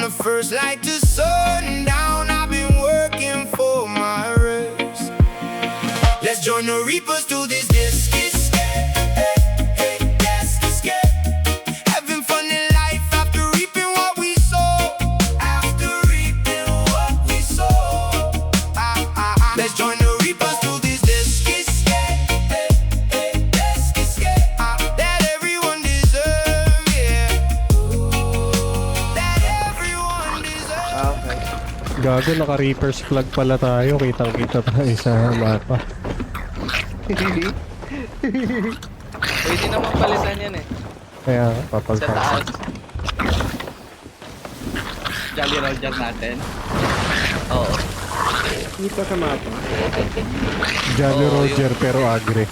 the first light to sundown, I've been working for my rest. Let's join the reapers to this disc escape. Having fun in life after reaping what we sow. After reaping what we sow. Let's join the reapers to this disc escape. That everyone deserves, yeah. That everyone deserves. Okay. Gago, naka-reapers flag pala tayo. Kitang-kita tayo sa mapa. Pwede naman palitan yan eh. Kaya Sa papalta. taas. Jolly Roger natin. Oo. Dito sa mapa. Jolly Oo, Roger pero agre.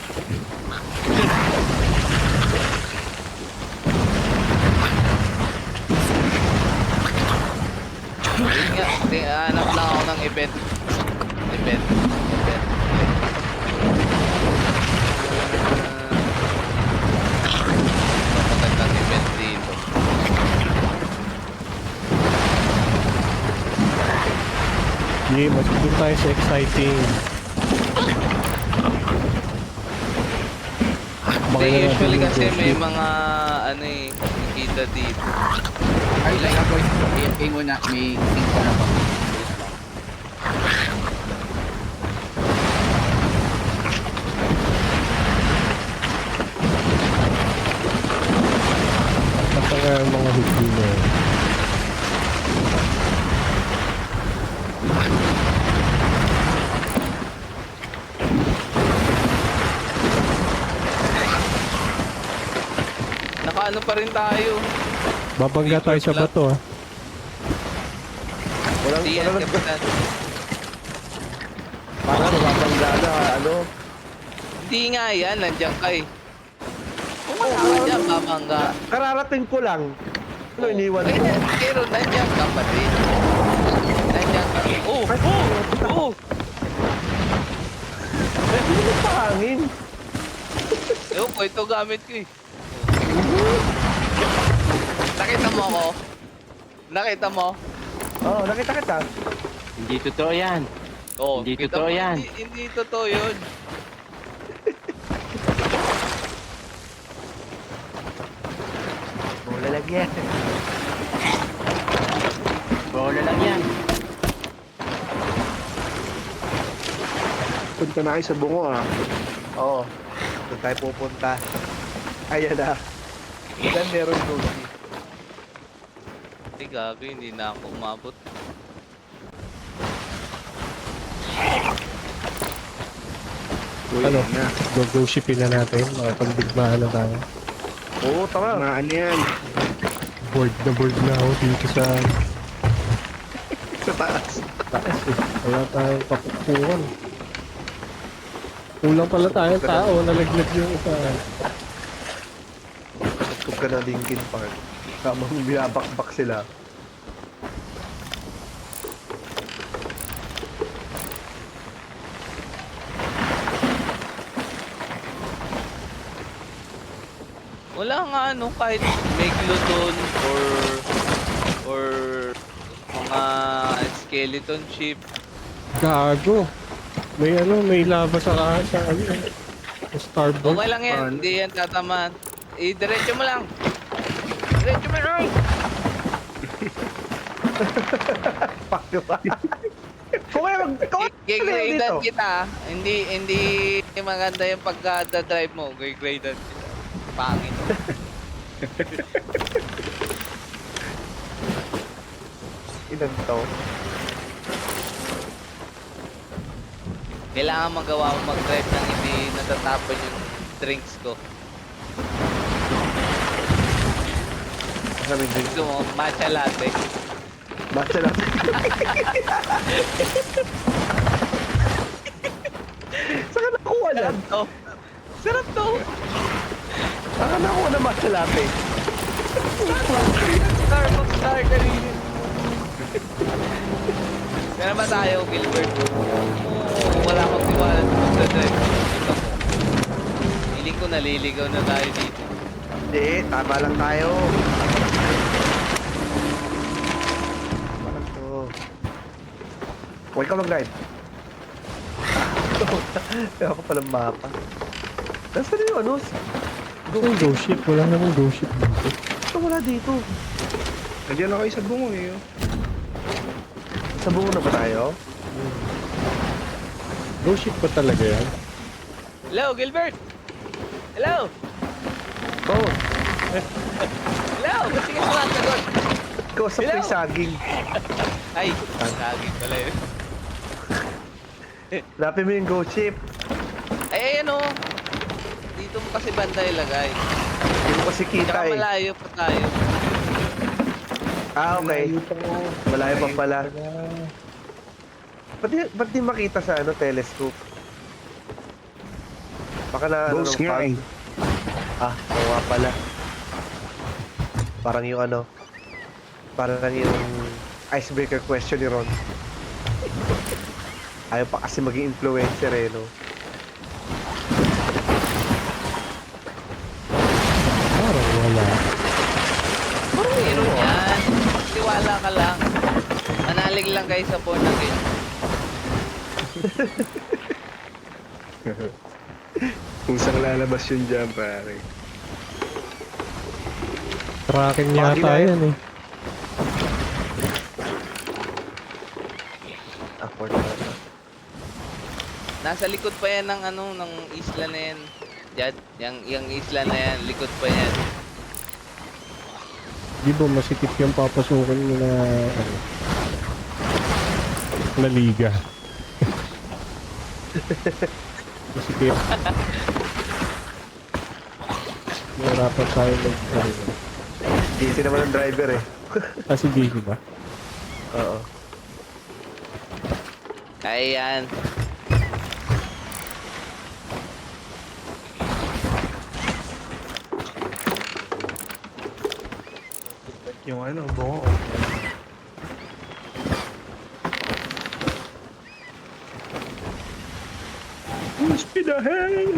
Yun nga. Hanap lang ako ng event. Event. Magandang event dito. Yeah, mas doon tayo sa exciting. Hindi, Baka usually natin kasi yung may ghost mga ano eh, nakikita dito. Ay, lang ako. AFK muna. May sync pa na ba? ship. Basta nga yung mga higdi na yun. Nakaano pa rin tayo. Babangga tayo sa bato ah. Walang, Hindi yan, walang, kapitan. parang nababangga na, ano? Hindi nga yan, nandiyan ka eh. Kung wala ka dyan, babangga. Kararating ko lang. Ano, iniwan Ay, ko? pero nandiyan ka pa rin. Nandiyan ka. Oh! Oh! Eh, hindi mo pa hangin. Ewan ko, ito gamit ko eh. Nakita mo ako? Nakita mo? Oo, nakita kita. Hindi totoo yan. Oo. Hindi kita totoo mo, yan. Hindi totoo yun. Bola lang yan. Bola lang yan. Punta na kayo sa bungo, ah. Oo. Doon tayo pupunta. Ayan na. Ilan meron doon? Ay, gago, hindi na ako umabot. Ano? Go shipin na natin. Makapagdigmaan na tayo. Oo, tama. Maan yan. Board na ako dito sa Sa taas. taas eh. Wala tayong papukuhan. Kulang pala tayong tao. Nalaglag yung isa. Tugtog ka na Linkin Park. Tamang binabakbak sila. Wala nga ano, kahit megalodon or mga skeleton ship. Gago. May lava sa ano. Sa starboard. Okay lang yan, Paano? hindi yan tatamaan. Diretso mo lang. Diretso mo lang. Fuck you ba? Kung kayo Gigradean dito. kita. Hindi maganda yung pagka-drive mo. Gigradean kita. Pangit. Ilan to? Kailangan magawa mo mag-drive nang hindi natatapon yung drinks ko. Sabi din. Gusto mo, matcha latte. Basta lang. Saan ka nakuha yan? Sarap to. Sarap to. Saan ka nakuha na matcha latte? Starbucks star kanina. Kaya naman tayo, Gilbert. Wala akong tiwala sa magdadrive. Feeling ko naliligaw na tayo dito. Hindi, tama lang tayo. Huwag ka mag-ride. Kaya ako palang mapa. Nasaan yung ano? Ito yung ghost ship. Wala namang ghost ship dito. Ito wala dito. Nandiyan na kayo sa bungo eh. Sa bungo na ba tayo? Ghost ship pa talaga yan. Hello, Gilbert! Hello! Oo. Hello! Kasi ka sumasagot. Kausap ko yung saging. Ay, lagi pala yun. Lapin mo yung ghost ship. Ay, ayan o. Dito mo kasi banda ilagay. Hindi mo kasi kita Tsaka eh. malayo pa tayo. Ah, okay. Malayo pa pala. Ba't di makita sa ano, telescope? Baka na ano Ghost ng nga fog. eh. Ah, oo nga pala. Parang yung ano, parang yung icebreaker question ni Ron. Ayaw pa kasi maging influencer eh, no? Parang wala. Meron yan. Tiwala ka lang. Manalig lang kayo sa phone natin. Kung saan lalabas yun dyan, pare. Tracking Baka yata ginaya- yan eh. Afford na ito. Nasa likod pa yan ng ano, ng isla na yan. Jad, yung isla na yan, likod pa yan. Di ba masikip yung papasukin mo na ano, na liga. Masikip. Mahirapan tayo mag Busy naman ang driver eh. Kasi di ba? Oo. Ayan. Yung ano, bungo. Speed ahead!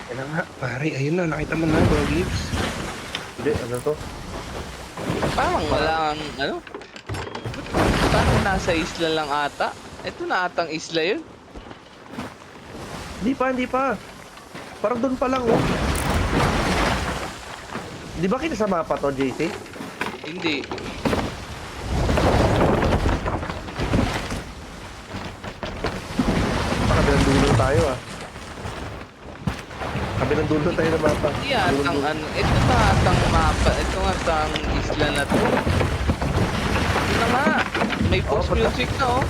Yan na nga, pare. Ayun na, nakita mo na, bro, Gibbs. Hindi, ano to? Parang wala ang, ano? Parang nasa isla lang ata. Ito na atang isla yun. Hindi pa. Parang doon pa lang oh. Di ba kita sa mapa to, JC? Hindi. Kabilang dulo tayo ah. Kabilang dulo tayo ng mapa. Hindi atang ano. Ito na atang mapa. Ito nga atang isla na to. Ito na nga. May post punta. music na oh.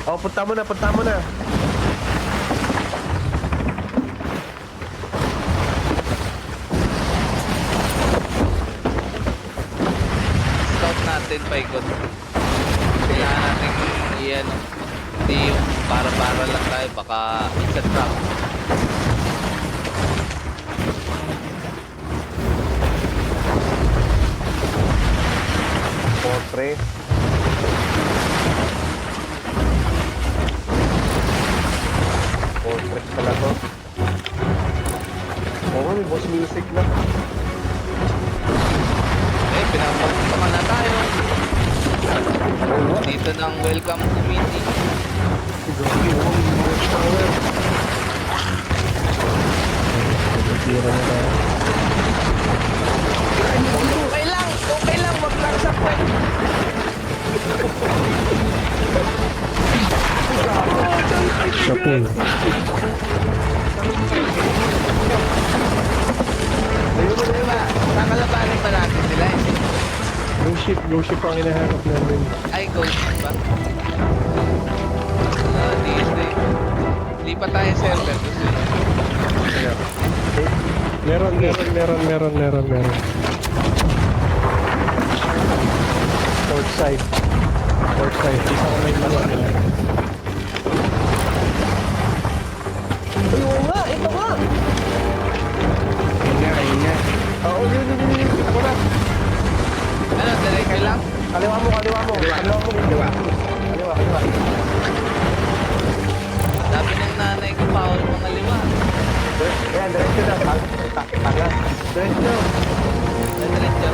Oh, punta mo na, punta mo na. Scout natin paikot. Kailangan natin i-ano. Hindi yung para-para lang tayo. Baka it's a trap. Fortress. Fortress pala to. Oo, may boss music na. Eh, pinapagpakan na tayo. Dito ng welcome committee. Tira na tayo. Okay lang, wag lang sa kwet. Sa pool. Diba, kakalabanin pa natin sila eh. Ghost ship ang hinahanap namin. Ay, ghost ba? Dito eh. Hindi pa tayo server. Gusto nyo. Meron. Port side. Isa ko may dalawa nila. Oo nga, ito nga. Ayun nga. Oo, yun. Ako na. Ano, diretso lang? Kaliwa mo. Kaliwa. Kaliwa. Sabi ng nanay ko, bawal mga liwa. Yan, diretso na. Tanga. Diretso. Diretso.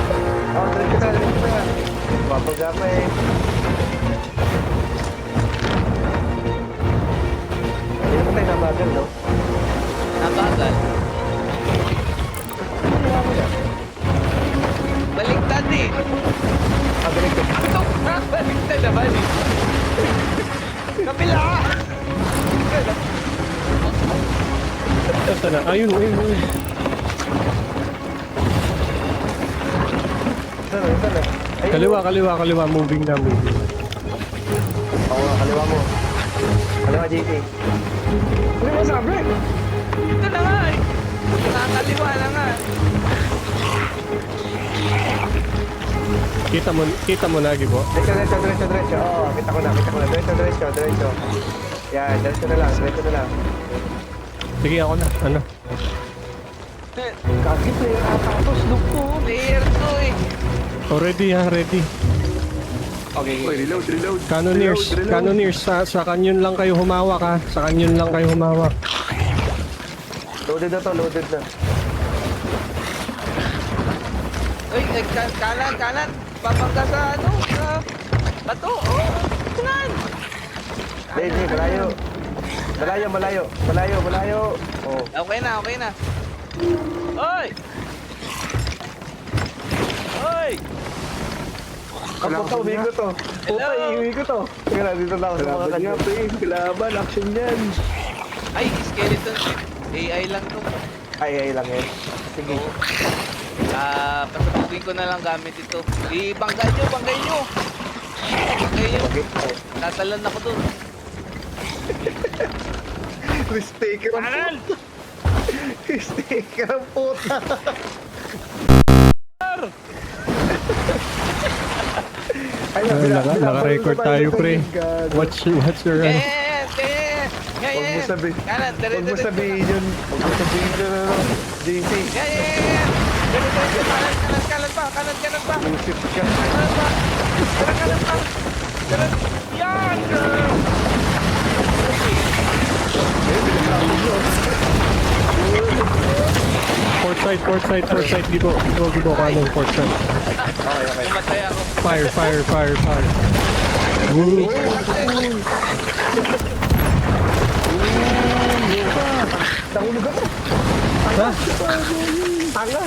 Oh, diretso na. Babaga pa eh. Hindi naman tayo nabagal, no? Nabagal. Baliktad eh. Ah, diretso. Baliktad naman eh. Kabila! Ito na. Ayun. Sana. Kaliwa. Moving na. Oo, kaliwa mo. Kaliwa, JP. Ano mo sabi? Ito na nga eh. Nakakaliwa na nga. Kita mo na, Gibo. Diretso. Oo, kita ko na. Diretso. Yan, diretso na lang. Sige, ako na. Ano? Kaki player tapos look ko. Player 2 eh. Ready. Okay. Reload. Cannoneers. Sa kanyon lang kayo humawak, ha? Sa kanyon lang kayo humawak. Loaded na. Uy, kanan. Papangga sa ano, sa bato. Oh, kanan. Hindi, malayo. Oh. Okay na. Oy! Kapag ka umigo to. Puta, iiwi ko to. Sige na, dito lang ako sa mga kanya. Kalaban, action yan. Ay, skeleton ship. AI lang to. Ay lang yan. Sige. Pasabugin ko na lang gamit ito. Banggay nyo. Okay. Tatalan ako dun. Mistake ang puta. Mistake ang puta. Ay, Naka-record tayo, pre. What's your... Yan. Huwag mo sabihin. Kanan, Huwag mo sabihin yun. JC. Yan. Kanan pa. Usip ka. Kanan pa. Yan! Port side, Gibo, kanon, port side. Okay. Pumatay ako. Fire. Woo! Nahulog ako. Ha? Tanga.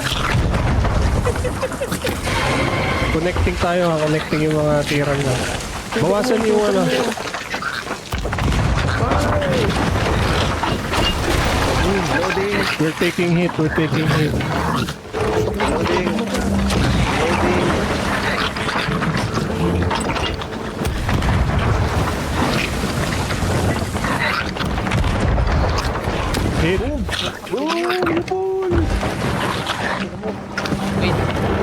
Connecting yung mga tiran na. Bawasan yung ano. Loading. We're taking hit. Loading. Hit. Wait,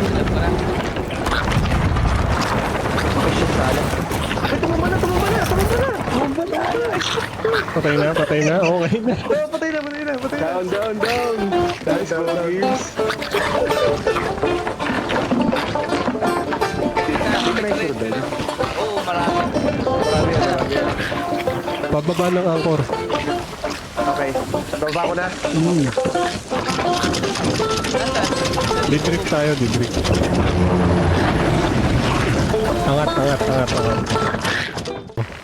silap ko na. Patay na. Okay na. Patay na. Down. Nice gears. Oo, marami. Pababa ng angkor. Okay. Baba ko na. Didrift tayo. Angat.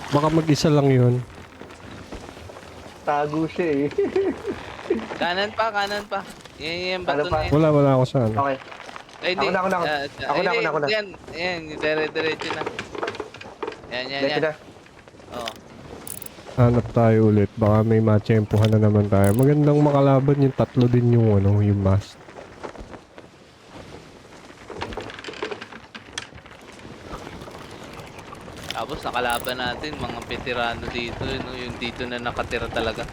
Baka mag-isa lang yun. Tago siya eh. Kanan pa. Yan, bato Ano pa? na yan. Wala ako saan. Okay. Ay, hindi. Ako na. Ako na. Yan, diretso na. Yan. Diretso na. Oo. Hanap tayo ulit. Baka may matsempuhan na naman tayo. Magandang makalaban yung tatlo din yung yung mast. Tapos nakalaban natin mga veterano dito, yung dito na nakatira talaga.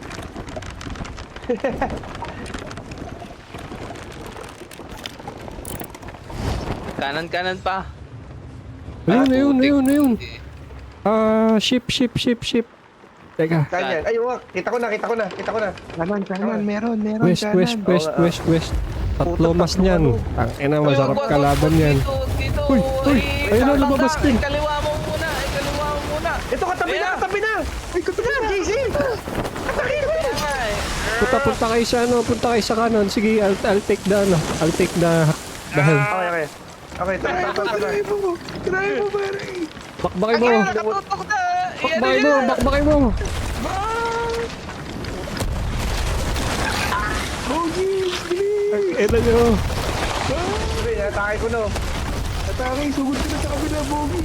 Kanan pa. Ayun. Ship. Teka. Kanyan. Ay, wag. Kita ko na. Kanan, meron. West. Tatlo mas niyan. Tangina, masarap kalaban yan. Dito. Uy, ayun na, lumabas din. Kaliwa mo muna. Ito, katabi na. Ay, katabi na, JC. Atake ko. Kaya nga eh. Punta kayo sa ano, punta kayo sa kanon. Sige, I'll take the ano, I'll take the helm. Okay. Okay, tara. Try mo, pare. Bakbakay mo. Ay, nakatutok na! Bakbakay mo, bakbakay mo. Ay, eto nyo. Sige, atake ko no. Atake, sugod ka na sa kabila, Bogi.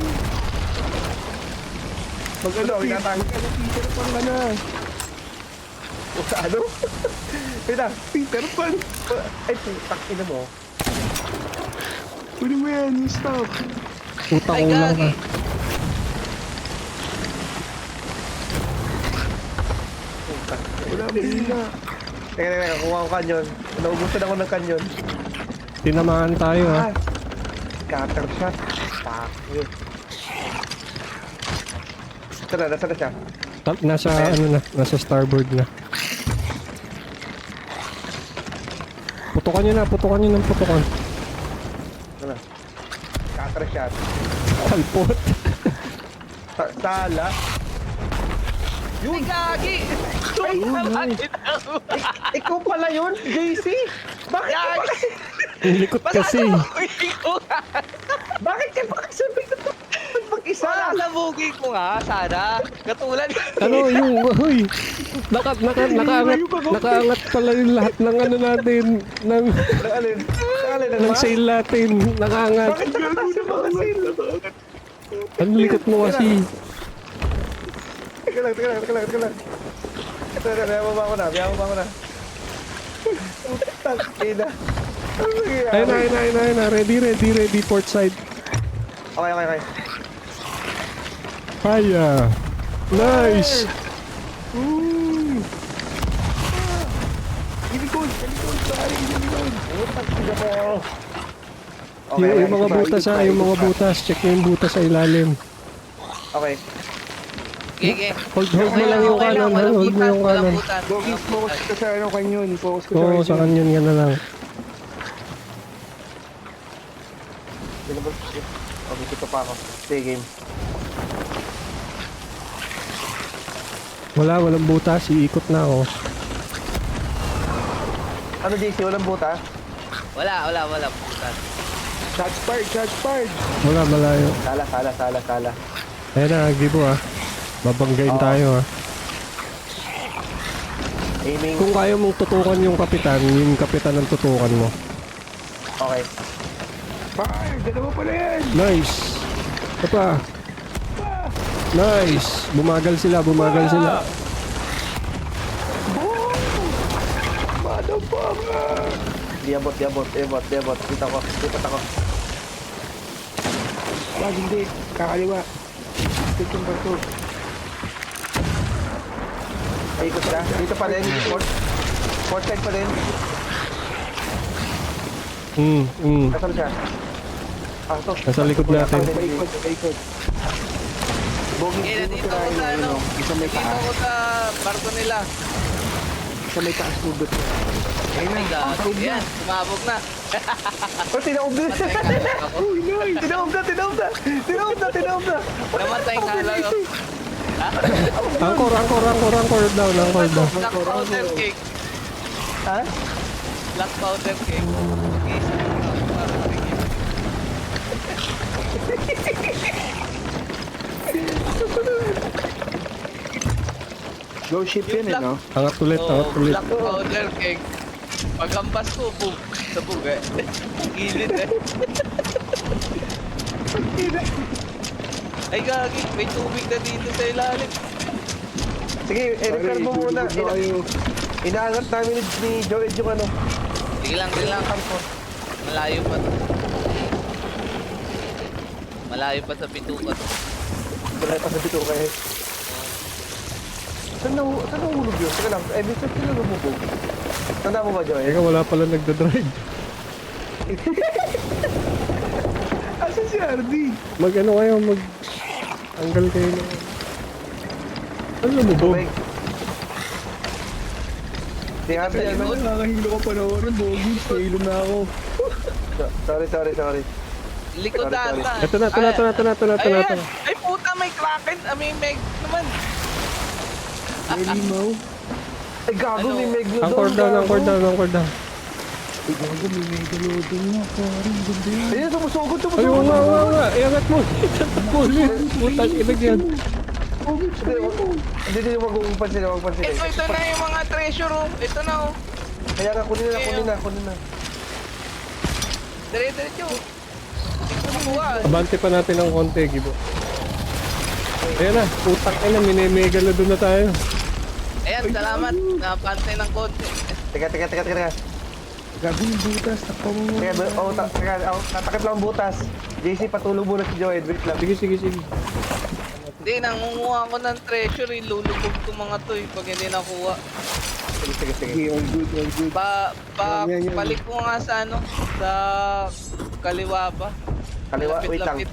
Mag-ano, inatake ka. Peter Pan ka na. Sa ano? Wait lang. Peter Pan. Ay, putak ina mo. Pwede mo yan, yung stop. Utak Ay, ulang ka. gagi. Wala mo na. Teka, kuha ko kanyon. Naubusan ako ng kanyon. Tinamaan tayo ha. Scatter shot. Fuck you. Tara, nasa na siya? Nasa ano na, nasa starboard na. Putukan nyo ng putukan. Tara. Scatter shot. Kalpot. Sala. Ay, gagi! Ikaw pala yun, JC? Bakit ka ba kasi? Ang likot kasi. Bakit ka ba kasi mag-isa? Wala sa booking ko nga, sana. Katulad. Ano yung, hoy. Nakaangat pala yung lahat ng ano natin. Ng Alin? Alin? ng sail natin. Nakaangat. Bakit nakakasya ba kasi? Ang likot mo kasi. Teka lang. Teka, biyama ko na. Tangina. Ayun na. Ready. Port side. Okay. Fire. Nice. Ilikod, pare, ilikod. Yung mga butas, check mo yung butas sa ilalim. Okay. Gigi. Hold mo lang yung kanon, hold mo yung kanon. Bogi, focus ka sa ano kanyon. Focus ka Oo, sa kanyon nga na lang. Okay, dito pa ako. Stay game. Walang butas, iikot na ako. Ano, JC? Walang buta? Wala. Putan. Charge fired. Wala, malayo. Sala. Ayun na, Gibo ah. Babanggain tayo ah. Aiming. Kung kaya mong tutukan yung kapitan ang tutukan mo. Okay. Fire, dalawa pala yan. Nice! Ito pa. Nice! Bumagal sila. Motherfucker. Di abot. Dito ako. Wag, hindi. Kakaliwa. Take yung bato. Ay, ikot ka. Dito pa rin. Port side pa rin. Nasaan siya? Ito. Nasa likod natin. Paikot. Bogi, Eh, nandito ko sa ano. Isa may Nandito taas. ko sa barko nila. Isa may taas lubot. Ay, gagi. Yan, sumabog na. Oh, tinaob na. Namatay Tinaob na. nga lang ako. Angkor down. Black powder cake. Ha? Black powder cake. Mag-iisa lang ako para matigil. Go ship yun eh, no? Angat ulit. Black powder cake. Pagkampas ko, boom. Sabog eh. Gilid eh. Ay gagi, may tubig na dito sa ilalim. Sige, repair mo muna. Inaangat namin ni Joed yung ano. Sige lang. Malayo pa to. Malayo pa sa bituka to. Wala pa sa bito kayo. Saan nahulog yun? Teka lang, minsan sila lumubog. Tanda mo ba, Joed? Teka, wala pala nagdadrive. Asan si Ardi? Mag-ano kayo, Anggal kayo na. Ano lumubog? Tubig. Di nga, yan man. Nakakahilo ka panoorin, Bogi. Hilo na ako. Sorry. Likod Sorry. ata. Ito na. Ayan. Ay puta, may kraken. May meg naman. May limaw. Ay, gago, Ano? may megalodon. Anchor down, anchor down, anchor down. Ay, gago, may megalodon nga, pare. Ganda yan. Ayun, tumusugod, Ay, oo tumusugod. nga, oo nga. Iangat mo. Iangat mo ulit. Putang ina yan. Hindi, wag mong pansin, wag pansin. Ito na yung mga treasure oh. Ito na oh. Kaya nga, kunin na. Dire-diretso. Hindi ko nakuha. Abante pa natin ng konti, Gibo. Ayan na, putang ina, mini-megalodon na tayo. Ayan, salamat. Napantay ng konti. Teka. Gago yung butas. Takpa mo mo. Tatakip lang ang butas. JC, patulong muna si Joed. Wait lang. Sige. Hindi, nangunguha ako ng treasure. Ilulubog ko mga to pag hindi nakuha. Sige. Okay, all good. Yan. Balik ko nga sa ano, sa kaliwa ba? Kaliwa, wait lang. Lapit-lapit.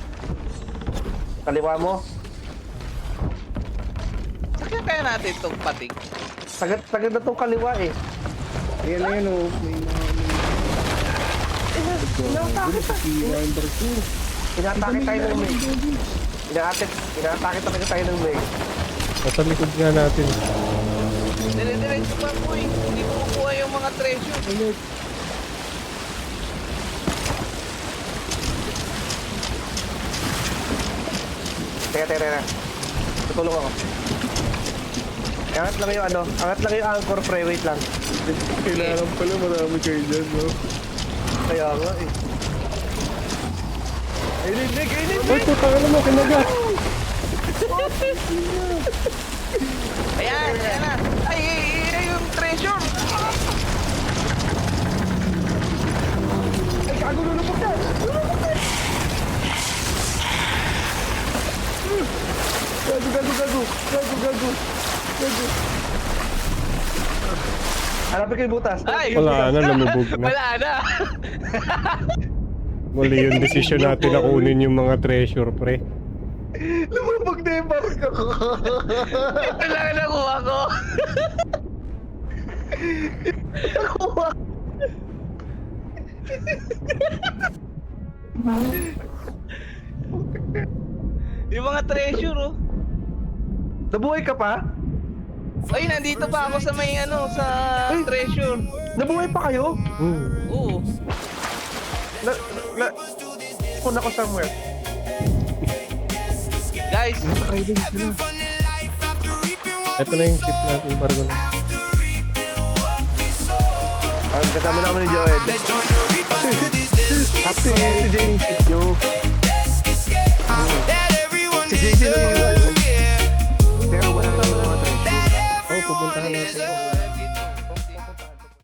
Kaliwa mo. Sakyan kaya natin itong pating. Sagad na tong kaliwa eh. Ayan na yan, oh. May mga... Gago, nasisira yung barko. Inaatake tayo ng Meg. Inaatake talaga tayo ng Meg. Nasa likod nga natin. Dire-diretso pa po eh. Hindi ko kukuha yung mga treasure. Teka. Tutulong ako. Angat lang yung anchor pre, wait lang. Kailangan pala marami kayo dyan, no? Kaya nga eh. Ayun, Meg! Ay, putang ina mo, kinagat. Ayan na. Ay, yung treasure. Ay, gago, lulubog na! Gago. Hanapin ko yung butas. Ay! Wala na, lumubog na. Wala na. Mali yung desisyon natin na kunin yung mga treasure, pre. Lumubog na yung barko ko. Ito lang ang nakuha ko. Yung mga treasure oh. Nabuhay ka pa? Ay, nandito pa ako sa may ano, sa treasure. Nabuhay pa kayo? Oo. Punta ko somewhere. Guys, Ito na yung ship natin, barko na. Ang kasama na kami ni Joed. Let's join the reapers to this disc. Happy si JC. Yo. That everyone Si JC na yung deserves, yeah. Pero wala na mga treasure. That Oh, pupuntahan everyone natin. deserves.